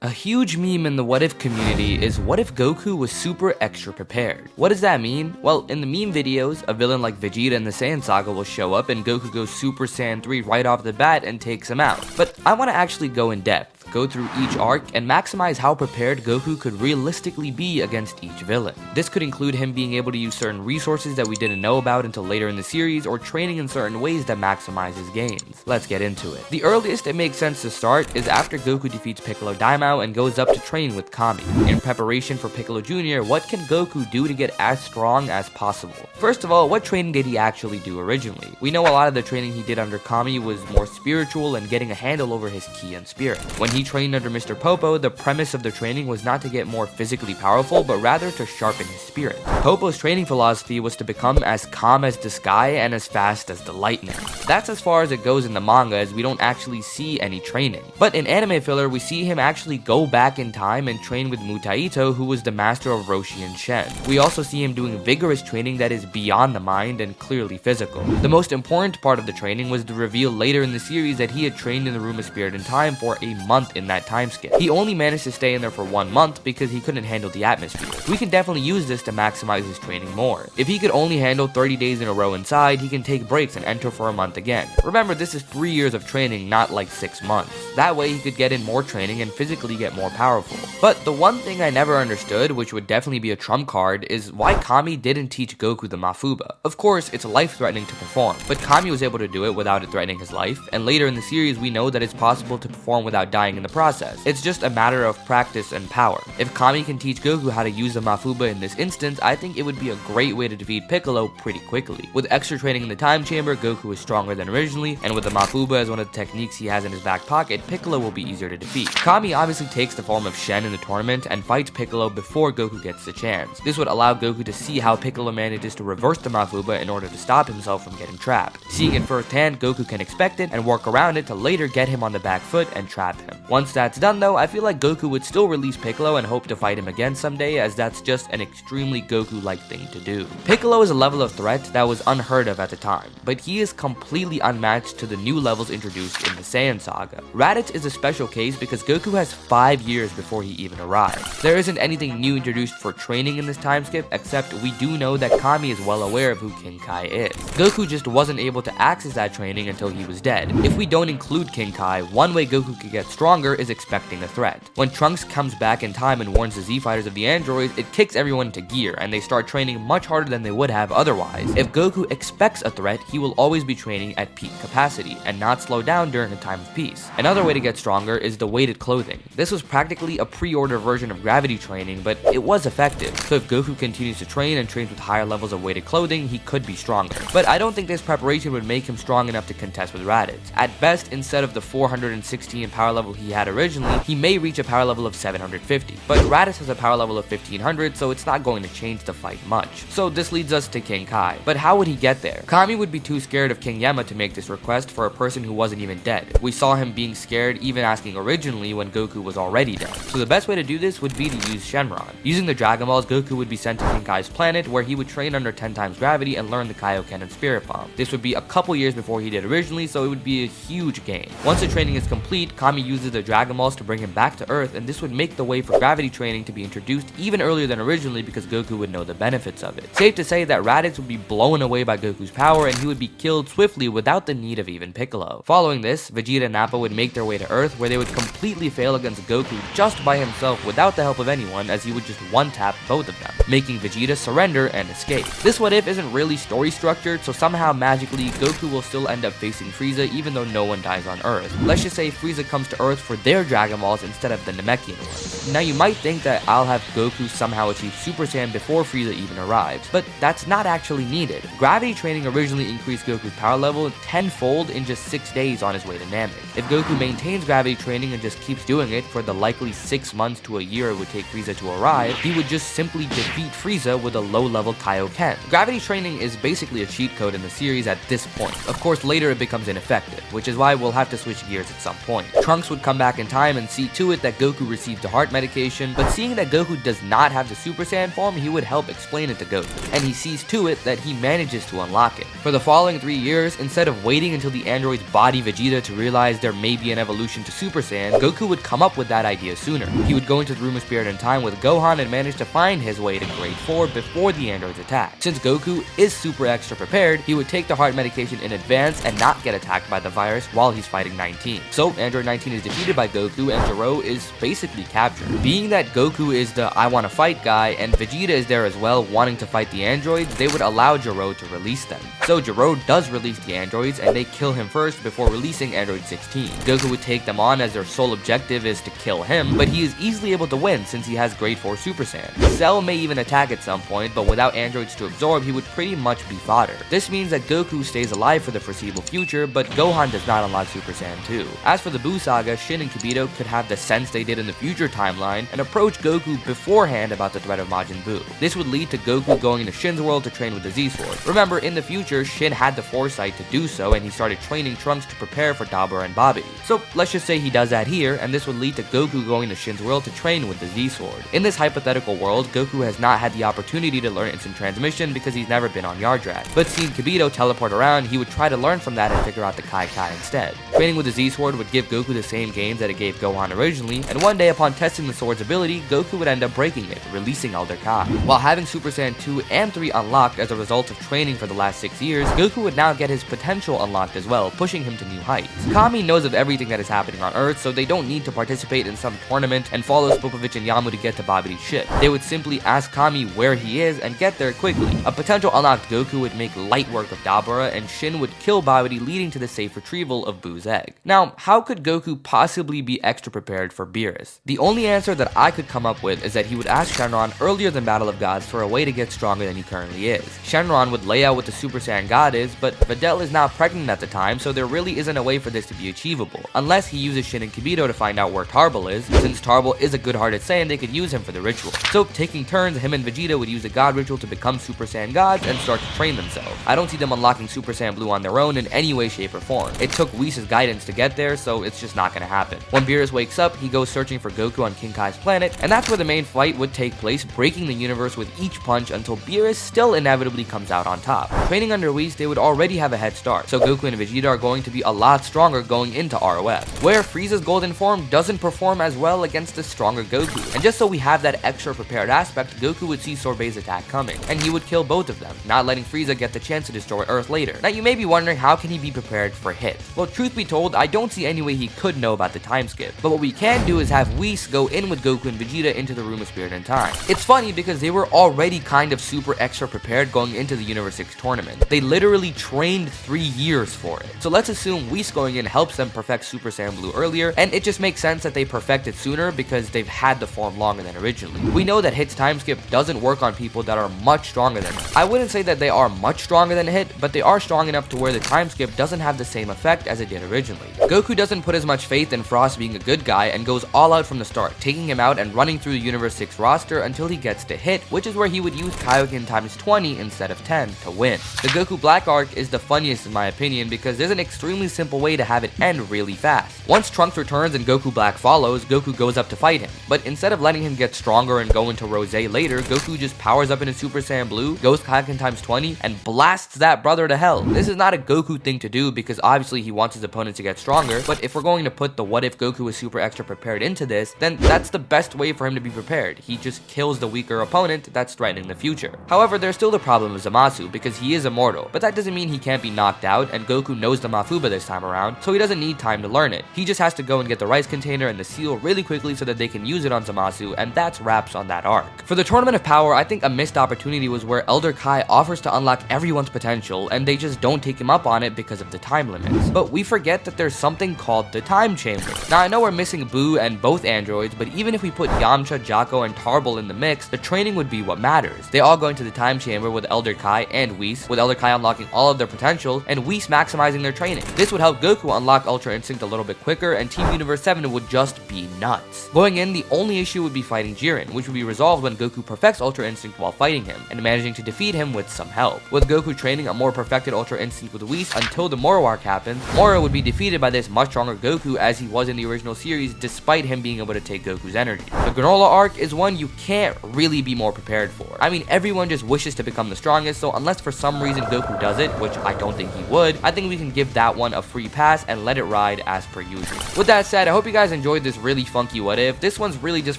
A huge meme in the what if community is what if Goku was super extra prepared? What does that mean? Well, in the meme videos, a villain like Vegeta in the Saiyan saga will show up and Goku goes Super Saiyan 3 right off the bat and takes him out. But I want to actually go in depth, go through each arc, and maximize how prepared Goku could realistically be against each villain. This could include him being able to use certain resources that we didn't know about until later in the series, or training in certain ways that maximize his gains. Let's get into it. The earliest it makes sense to start is after Goku defeats Piccolo Daimao and goes up to train with Kami. In preparation for Piccolo Jr., what can Goku do to get as strong as possible? First of all, what training did he actually do originally? We know a lot of the training he did under Kami was more spiritual and getting a handle over his ki and spirit. When he trained under Mr. Popo, the premise of the training was not to get more physically powerful, but rather to sharpen his spirit. Popo's training philosophy was to become as calm as the sky and as fast as the lightning. That's as far as it goes in the manga, as we don't actually see any training. But in anime filler, we see him actually go back in time and train with Mutaito, who was the master of Roshi and Shen. We also see him doing vigorous training that is beyond the mind and clearly physical. The most important part of the training was the reveal later in the series that he had trained in the Room of Spirit and Time for a month in that time skip. He only managed to stay in there for 1 month because he couldn't handle the atmosphere. We can definitely use this to maximize his training more. If he could only handle 30 days in a row inside, he can take breaks and enter for a month again. Remember, this is 3 years of training, not like 6 months. That way he could get in more training and physically get more powerful. But the one thing I never understood, which would definitely be a trump card, is why Kami didn't teach Goku the Mafuba. Of course, it's life-threatening to perform, but Kami was able to do it without it threatening his life, and later in the series we know that it's possible to perform without dying in the process. It's just a matter of practice and power. If Kami can teach Goku how to use the Mafuba in this instance, I think it would be a great way to defeat Piccolo pretty quickly. With extra training in the time chamber, Goku is stronger than originally, and with the Mafuba as one of the techniques he has in his back pocket, Piccolo will be easier to defeat. Kami obviously takes the form of Shen in the tournament and fights Piccolo before Goku gets the chance. This would allow Goku to see how Piccolo manages to reverse the Mafuba in order to stop himself from getting trapped. Seeing it firsthand, Goku can expect it and work around it to later get him on the back foot and trap him. Once that's done though, I feel like Goku would still release Piccolo and hope to fight him again someday, as that's just an extremely Goku-like thing to do. Piccolo is a level of threat that was unheard of at the time, but he is completely unmatched to the new levels introduced in the Saiyan saga. Raditz is a special case because Goku has 5 years before he even arrives. There isn't anything new introduced for training in this time skip, except we do know that Kami is well aware of who King Kai is. Goku just wasn't able to access that training until he was dead. If we don't include King Kai, one way Goku could get stronger is expecting a threat. When Trunks comes back in time and warns the Z fighters of the androids, it kicks everyone into gear and they start training much harder than they would have otherwise. If Goku expects a threat, he will always be training at peak capacity and not slow down during a time of peace. Another way to get stronger is the weighted clothing. This was practically a pre-order version of gravity training, but it was effective. So if Goku continues to train and trains with higher levels of weighted clothing, he could be stronger. But I don't think this preparation would make him strong enough to contest with Raditz. At best, instead of the 416 power level he had originally, he may reach a power level of 750. But Raditz has a power level of 1500, so it's not going to change the fight much. So this leads us to King Kai. But how would he get there? Kami would be too scared of King Yama to make this request for a person who wasn't even dead. We saw him being scared even asking originally when Goku was already dead. So the best way to do this would be to use Shenron. Using the Dragon Balls, Goku would be sent to King Kai's planet where he would train under 10 times gravity and learn the Kaioken and Spirit Bomb. This would be a couple years before he did originally, so it would be a huge gain. Once the training is complete, Kami uses the Dragon Balls to bring him back to Earth, and this would make the way for gravity training to be introduced even earlier than originally because Goku would know the benefits of it. Safe to say that Raditz would be blown away by Goku's power and he would be killed swiftly without the need of even Piccolo. Following this, Vegeta and Nappa would make their way to Earth where they would completely fail against Goku just by himself without the help of anyone, as he would just one-tap both of them, making Vegeta surrender and escape. This what if isn't really story structured, so somehow magically Goku will still end up facing Frieza even though no one dies on Earth. Let's just say Frieza comes to Earth for their Dragon Balls instead of the Namekian ones. Now you might think that I'll have Goku somehow achieve Super Saiyan before Frieza even arrives, but that's not actually needed. Gravity training originally increased Goku's power level tenfold in just 6 days on his way to Namek. If Goku maintains gravity training and just keeps doing it for the likely 6 months to a year it would take Frieza to arrive, he would just simply defeat Frieza with a low-level Kaioken. Gravity training is basically a cheat code in the series at this point. Of course, later it becomes ineffective, which is why we'll have to switch gears at some point. Trunks would come come back in time and see to it that Goku receives the heart medication, but seeing that Goku does not have the Super Saiyan form, he would help explain it to Goku, and he sees to it that he manages to unlock it. For the following 3 years, instead of waiting until the androids body Vegeta to realize there may be an evolution to Super Saiyan, Goku would come up with that idea sooner. He would go into the room of spirit in time with Gohan and manage to find his way to grade 4 before the androids attack. Since Goku is super extra prepared, he would take the heart medication in advance and not get attacked by the virus while he's fighting 19. So Android 19 is defeated by Goku and Gero is basically captured. Being that Goku is the I wanna fight guy and Vegeta is there as well wanting to fight the androids, they would allow Gero to release them. So Gero does release the androids and they kill him first before releasing Android 16. Goku would take them on as their sole objective is to kill him, but he is easily able to win since he has grade 4 Super Saiyan. Cell may even attack at some point, but without androids to absorb, he would pretty much be fodder. This means that Goku stays alive for the foreseeable future, but Gohan does not unlock Super Saiyan 2. As for the Buu saga, Shin and Kibito could have the sense they did in the future timeline and approach Goku beforehand about the threat of Majin Buu. This would lead to Goku going into Shin's world to train with the Z-Sword. Remember, in the future, Shin had the foresight to do so and he started training Trunks to prepare for Dabura and Babidi. So let's just say he does that here, and this would lead to Goku going to Shin's world to train with the Z-Sword. In this hypothetical world, Goku has not had the opportunity to learn instant transmission because he's never been on Yardrat. But seeing Kibito teleport around, he would try to learn from that and figure out the Kai Kai instead. Training with the Z-Sword would give Goku the same gains that it gave Gohan originally, and one day upon testing the sword's ability, Goku would end up breaking it, releasing Elder Kai. While having Super Saiyan 2 and 3 unlocked as a result of training for the last 6 years, Goku would now get his potential unlocked as well, pushing him to new heights. Kami knows of everything that is happening on Earth, so they don't need to participate in some tournament and follow Spopovich and Yamu to get to Babidi's ship. They would simply ask Kami where he is and get there quickly. A potential unlocked Goku would make light work of Dabura, and Shin would kill Babidi, leading to the safe retrieval of Buu's egg. Now, how could Goku possibly be extra prepared for Beerus? The only answer that I could come up with is that he would ask Shenron earlier than Battle of Gods for a way to get stronger than he currently is. Shenron would lay out what the Super Saiyan God is, but Videl is not pregnant at the time, so there really isn't a way for this to be achievable, unless he uses Shin and Kibito to find out where Tarbal is. Since Tarbal is a good-hearted Saiyan, they could use him for the ritual. So, taking turns, him and Vegeta would use the God ritual to become Super Saiyan gods and start to train themselves. I don't see them unlocking Super Saiyan Blue on their own in any way, shape, or form. It took Whis' guidance to get there, so it's just not gonna happen. When Beerus wakes up, he goes searching for Goku on King Kai's planet, and that's where the main fight would take place, breaking the universe with each punch until Beerus still inevitably comes out on top. Training under Whis, they would already have a head start, so Goku and Vegeta are going to be a lot stronger going into ROF, where Frieza's golden form doesn't perform as well against the stronger Goku. And just so we have that extra prepared aspect, Goku would see Sorbet's attack coming, and he would kill both of them, not letting Frieza get the chance to destroy Earth later. Now you may be wondering, how can he be prepared for hit? Well, truth be told, I don't see any way he could know about the time skip, but what we can do is have Whis go in with Goku and Vegeta into the room of spirit and time. It's funny because they were already kind of super extra prepared going into the Universe 6 tournament. They literally trained 3 years for it. So let's assume Whis going in helps them perfect Super Saiyan Blue earlier, and it just makes sense that they perfect it sooner because they've had the form longer than originally. We know that Hit's time skip doesn't work on people that are much stronger than him. I wouldn't say that they are much stronger than Hit, but they are strong enough to where the time skip doesn't have the same effect as it did originally. Goku doesn't put as much faith in Frost being a good guy and goes all out from the start, taking him out and running through the Universe 6 roster until he gets to Hit, which is where he would use Kaioken times 20 instead of 10 to win. The Goku Black arc is the funniest in my opinion because there's an extremely simple way to have it end really fast. Once Trunks returns and Goku Black follows, Goku goes up to fight him, but instead of letting him get stronger and go into Rose later, Goku just powers up into Super Saiyan Blue, goes Kaioken times 20, and blasts that brother to hell. This is not a Goku thing to do because obviously he wants his opponent to get stronger, but if we're going to put the what if Goku was super extra prepared into this, then that's the best way for him to be prepared. He just kills the weaker opponent that's threatening the future. However, there's still the problem of Zamasu because he is immortal, but that doesn't mean he can't be knocked out, and Goku knows the Mafuba this time around, so he doesn't need time to learn it. He just has to go and get the rice container and the seal really quickly so that they can use it on Zamasu, and that's wraps on that arc. For the Tournament of Power, I think a missed opportunity was where Elder Kai offers to unlock everyone's potential, and they just don't take him up on it because of the time limits. But we forget that there's something called the Time Chamber. Now I know we're missing Buu and both androids, but even if we put Yamcha, Jocko, and Tarbal in the mix, the training would be what matters. They all go into the Time Chamber with Elder Kai and Whis, with Elder Kai unlocking all of their potential, and Whis maximizing their training. This would help Goku unlock Ultra Instinct a little bit quicker, and Team Universe 7 would just be nuts. Going in, the only issue would be fighting Jiren, which would be resolved when Goku perfects Ultra Instinct while fighting him, and managing to defeat him with some help. With Goku training a more perfected Ultra Instinct with Whis until the Moro arc happens, Moro would be defeated by this much stronger Goku as he was in the original series, despite him being able to take Goku's energy. The Granola arc is one you can't really be more prepared for. I mean, everyone just wishes to become the strongest, so unless for some reason Goku does it, which I don't think he would, I think we can give that one a free pass and let it ride as per usual. With that said, I hope you guys enjoyed this really funky what if. This one's really just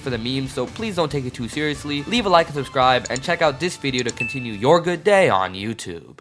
for the memes, so please don't take it too seriously. Leave a like and subscribe, and check out this video to continue your good day on YouTube.